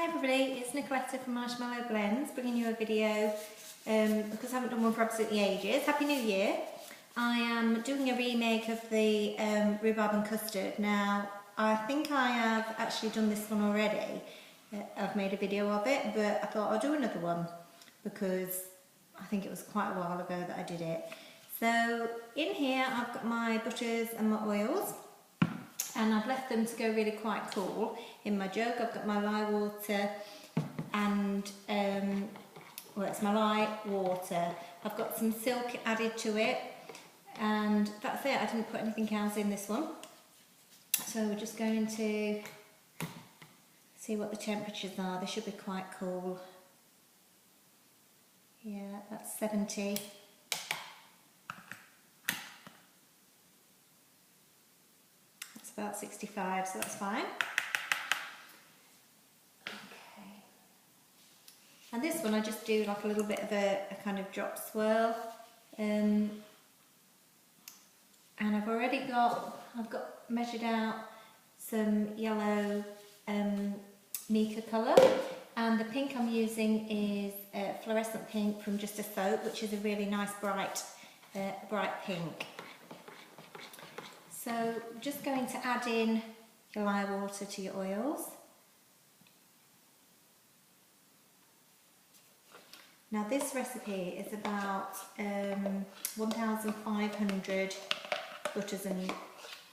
Hi everybody, it's Nicoletta from Marshmallow Blends, bringing you a video because I haven't done one for absolutely ages. Happy New Year! I am doing a remake of the Rhubarb and Custard. Now, I think I have actually done this one already. I've made a video of it, but I thought I'll do another one because I think it was quite a while ago that I did it. So in here I've got my butters and my oils, and I've left them to go really quite cool. In my jug I've got my lye water and well, it's my lye water. I've got some silk added to it, and that's it. I didn't put anything else in this one. So we're just going to see what the temperatures are. They should be quite cool. Yeah, that's 70. That's about 65, so that's fine. Okay. And this one I just do like a little bit of a kind of drop swirl. And I've got measured out some yellow mica colour, and the pink I'm using is fluorescent pink from Just a Soap, which is a really nice bright pink. So just going to add in your lye water to your oils. Now this recipe is about 1,500 butters and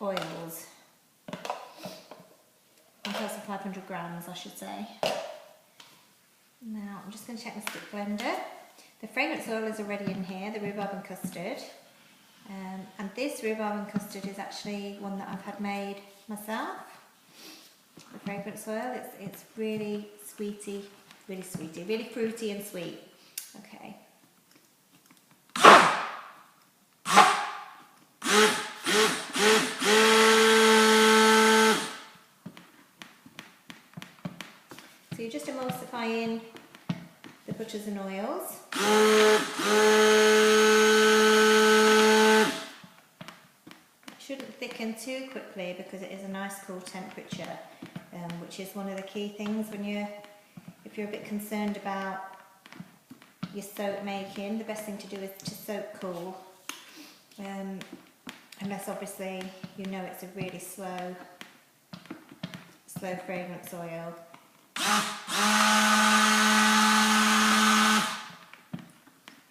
oils. 1,500 grams, I should say. Now I'm just going to check my stick blender. The fragrance oil is already in here, the rhubarb and custard. And this rhubarb and custard is actually one that I've had made myself. The fragrance oil, it's really sweety, really fruity and sweet. Okay. So you're just emulsifying the butters and oils. Shouldn't thicken too quickly because it is a nice cool temperature, which is one of the key things when if you're a bit concerned about your soap making. The best thing to do is to soak cool, unless obviously you know it's a really slow fragrance oil.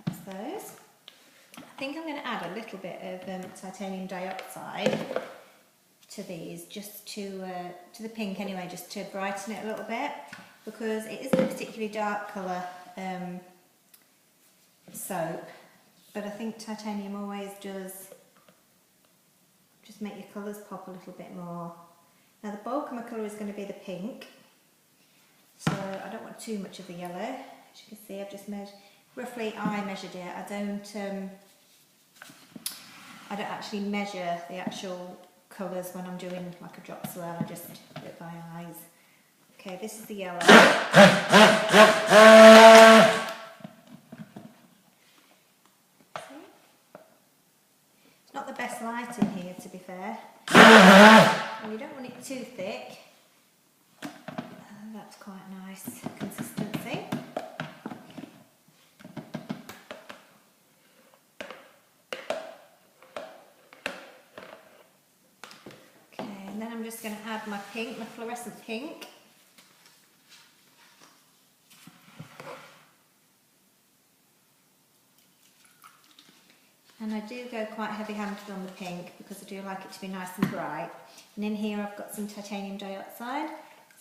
That's those. I think I'm going to add a little bit of titanium dioxide to these, just to the pink anyway, just to brighten it a little bit, because it isn't a particularly dark colour soap, but I think titanium always does just make your colours pop a little bit more. Now the bulk of my colour is going to be the pink, so I don't want too much of the yellow. As you can see, I've just measured, roughly I measured it. I don't actually measure the actual colours when I'm doing like a drop swirl, I just do it by eyes. Okay, this is the yellow. It's not the best light in here, to be fair. And you don't want it too thick. That's quite nice consistency. And then I'm just going to add my pink, my fluorescent pink. And I do go quite heavy-handed on the pink because I do like it to be nice and bright. And in here I've got some titanium dioxide,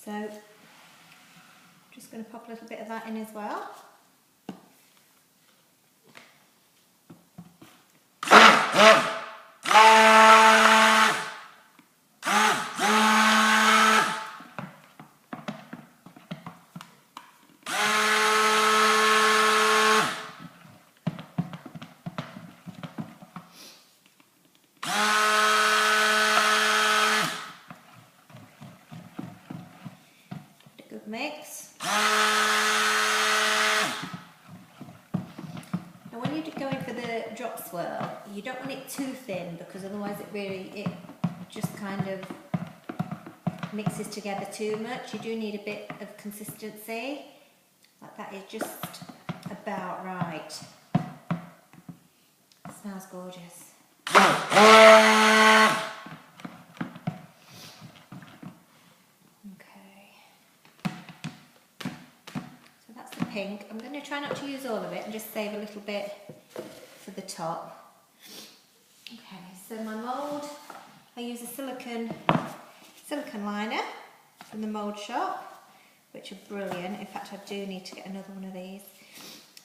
so I'm just going to pop a little bit of that in as well. Mix. Now when you're going for the drop swirl, you don't want it too thin because otherwise it just kind of mixes together too much. You do need a bit of consistency. Like that is just about right. Smells gorgeous. Pink. I'm going to try not to use all of it and just save a little bit for the top. Okay, so my mould, I use a silicone liner from the mould shop, which are brilliant. In fact, I do need to get another one of these.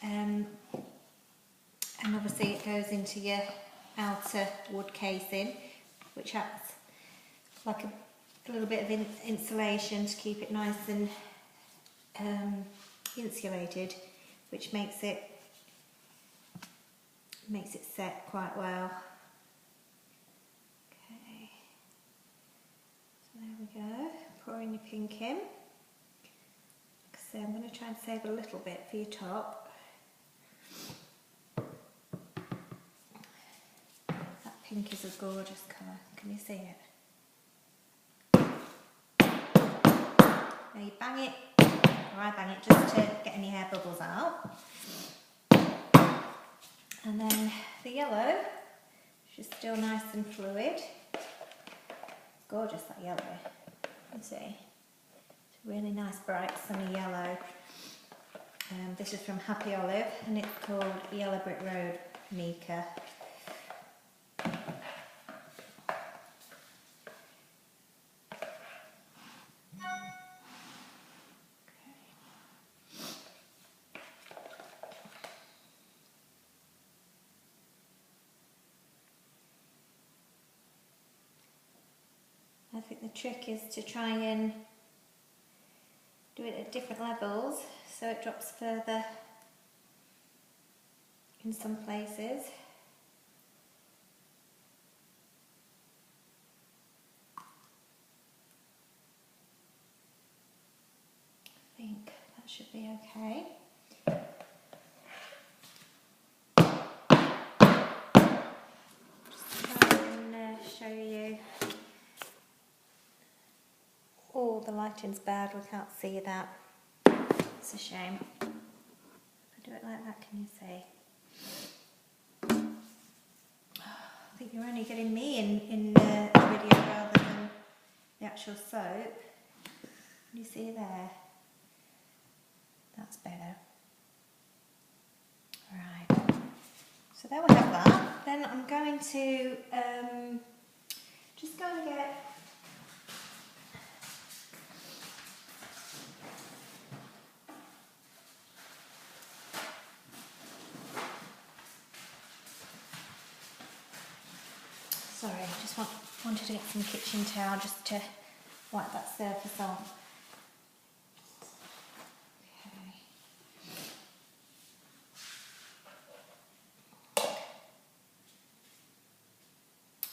And obviously it goes into your outer wood casing, which acts like a little bit of insulation to keep it nice and insulated, which makes it set quite well. Okay, so there we go. Pouring your pink in. So I'm going to try and save a little bit for your top. That pink is a gorgeous colour. Can you see it? Now you bang it. I bang it just to get any air bubbles out. And then the yellow, which is still nice and fluid. Gorgeous, that yellow. You see? It's a really nice bright sunny yellow. This is from Happy Olive and it's called Yellow Brick Road Mica. I think the trick is to try and do it at different levels so it drops further in some places. I think that should be okay. Just try and show you. Oh, the lighting's bad, we can't see that. It's a shame. If I do it like that, can you see? I think you're only getting me in the video rather than the actual soap. Can you see there? That's better. Right. So there we have that. Then I'm going to just go and get sorry, I just wanted to get some kitchen towel just to wipe that surface off. Okay.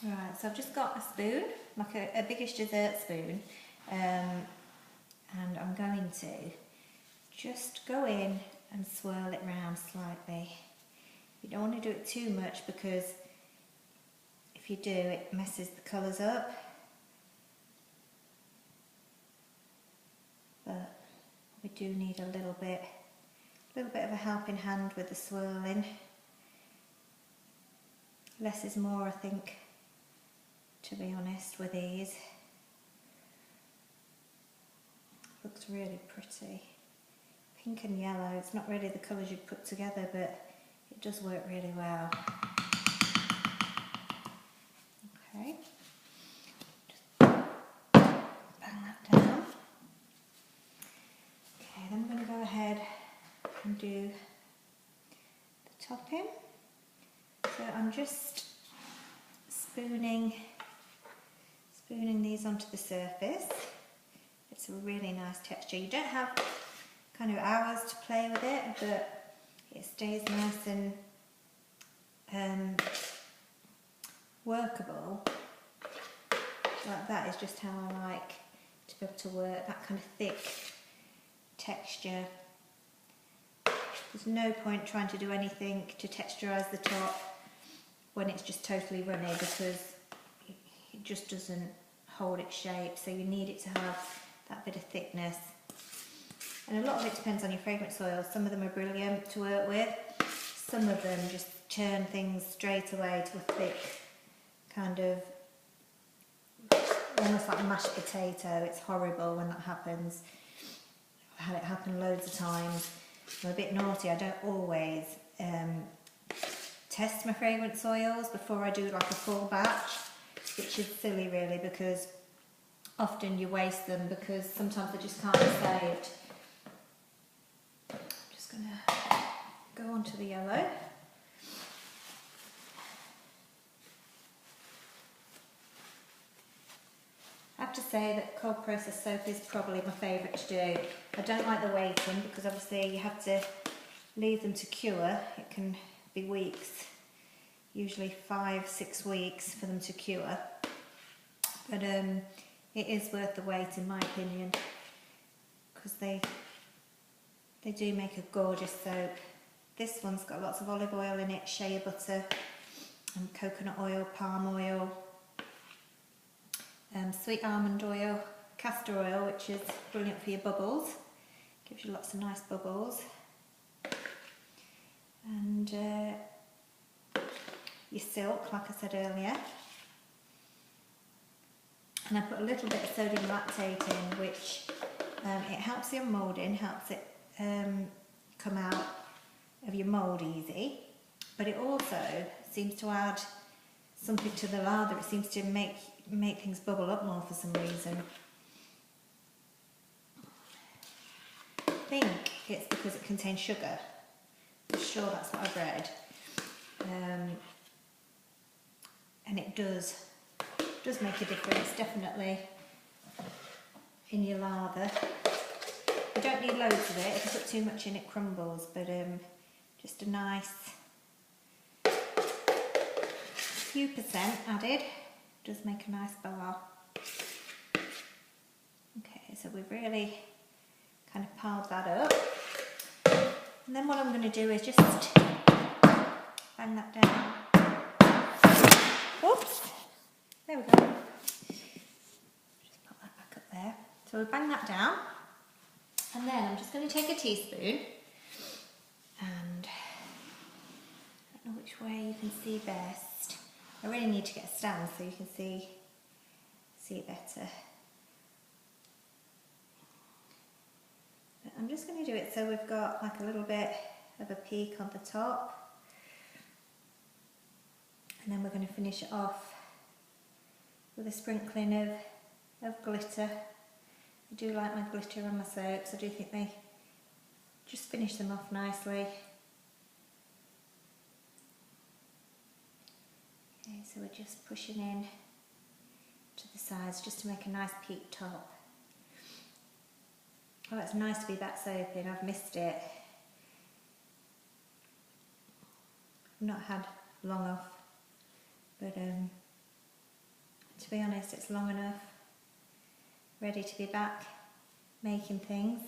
Right, so I've just got a spoon, like a biggish dessert spoon, and I'm going to just go in and swirl it round slightly. You don't want to do it too much because if you do, it messes the colours up. But we do need a little bit of a helping hand with the swirling. Less is more, I think, to be honest, with these. Looks really pretty. Pink and yellow, it's not really the colours you'd put together, but it does work really well. Okay, just bang that down. Okay, then we're going to go ahead and do the topping. So I'm just spooning these onto the surface. It's a really nice texture. You don't have kind of hours to play with it, but it stays nice and workable. Like that is just how I like to be able to work, that kind of thick texture. There's no point trying to do anything to texturize the top when it's just totally runny, because it just doesn't hold its shape, so you need it to have that bit of thickness. And a lot of it depends on your fragrance oils. Some of them are brilliant to work with, some of them just churn things straight away to a thick kind of, almost like mashed potato. It's horrible when that happens. I've had it happen loads of times. I'm a bit naughty. I don't always test my fragrance oils before I do like a full batch, which is silly really, because often you waste them because sometimes they just can't be saved. I'm just going to go on to the yellow. I have to say that cold process soap is probably my favourite to do. I don't like the waiting because obviously you have to leave them to cure. It can be weeks, usually 5-6 weeks for them to cure. But it is worth the wait in my opinion, because they do make a gorgeous soap. This one's got lots of olive oil in it, shea butter, and coconut oil, palm oil, sweet almond oil, castor oil, which is brilliant for your bubbles, gives you lots of nice bubbles, and your silk, like I said earlier. And I put a little bit of sodium lactate in, which it helps your moulding, helps it come out of your mould easy, but it also seems to add something to the lather. It seems to make things bubble up more for some reason. I think it's because it contains sugar. I'm sure that's what I've read. And it does make a difference, definitely, in your lather. You don't need loads of it. If you put too much in, it crumbles, but just a nice few percent added does make a nice bar. Okay, so we've really kind of piled that up. And then what I'm going to do is just bang that down. Oops, there we go. Just put that back up there. So we bang that down, and then I'm just going to take a teaspoon, and I don't know which way you can see best. I really need to get a stand so you can see it better. But I'm just going to do it so we've got like a little bit of a peak on the top, and then we're going to finish it off with a sprinkling of glitter. I do like my glitter on my soaps. I do think they just finish them off nicely. Okay, so we're just pushing in to the sides just to make a nice peak top. Oh, it's nice to be back soaping. I've missed it. I've not had long off, but to be honest, it's long enough. Ready to be back making things.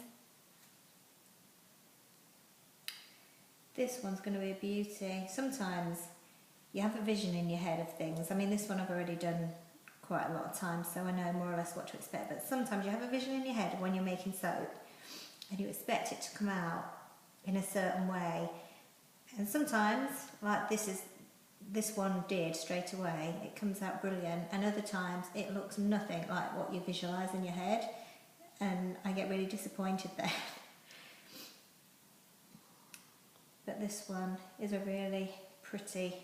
This one's going to be a beauty. Sometimes you have a vision in your head of things. I mean, this one I've already done quite a lot of times, so I know more or less what to expect, but sometimes you have a vision in your head of when you're making soap and you expect it to come out in a certain way, and sometimes, like this one did straight away, it comes out brilliant, and other times it looks nothing like what you visualise in your head, and I get really disappointed there. But this one is a really pretty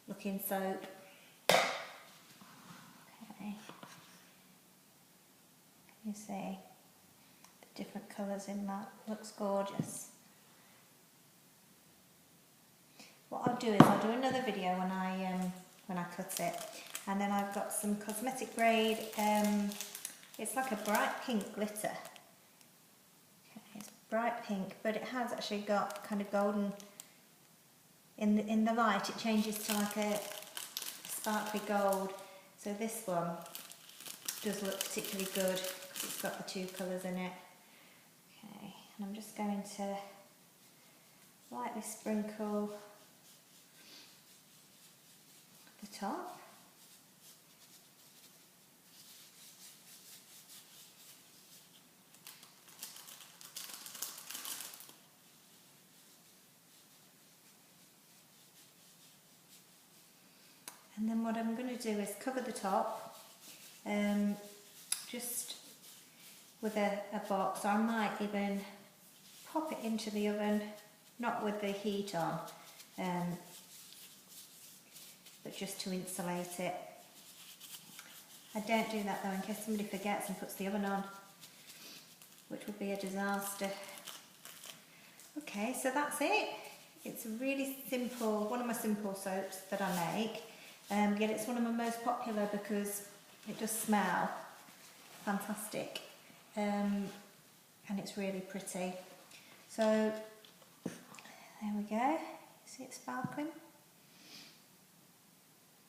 looking soap. Okay, can you see the different colours in that? Looks gorgeous. What I'll do is I'll do another video when I cut it, and then I've got some cosmetic grade. It's like a bright pink glitter. Okay, it's bright pink, but it has actually got kind of golden. In the light, it changes to like a sparkly gold. So this one does look particularly good because it's got the two colours in it. Okay, and I'm just going to lightly sprinkle the top. And then what I'm going to do is cover the top just with a box, or I might even pop it into the oven, not with the heat on, but just to insulate it. I don't do that though in case somebody forgets and puts the oven on, which would be a disaster. Okay, so that's it. It's a really simple, one of my simple soaps that I make, yet it's one of my most popular because it does smell fantastic, and it's really pretty. So there we go, see it sparkling?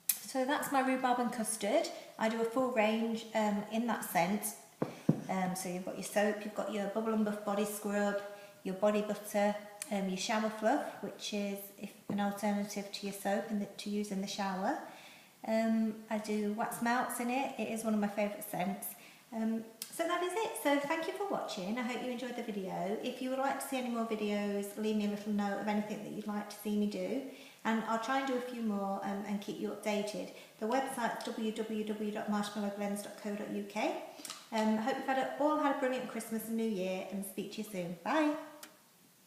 So that's my rhubarb and custard. I do a full range in that scent. So you've got your soap, you've got your Bubble and Buff body scrub, your body butter, your shower fluff, which is an alternative to your soap and to use in the shower. I do wax melts in it. It is one of my favourite scents. So that is it. So thank you for watching. I hope you enjoyed the video. If you would like to see any more videos, leave me a little note of anything that you'd like to see me do. And I'll try and do a few more and keep you updated. The website's www.marshmallowblends.co.uk. Hope you've all had a brilliant Christmas and New Year, and speak to you soon. Bye.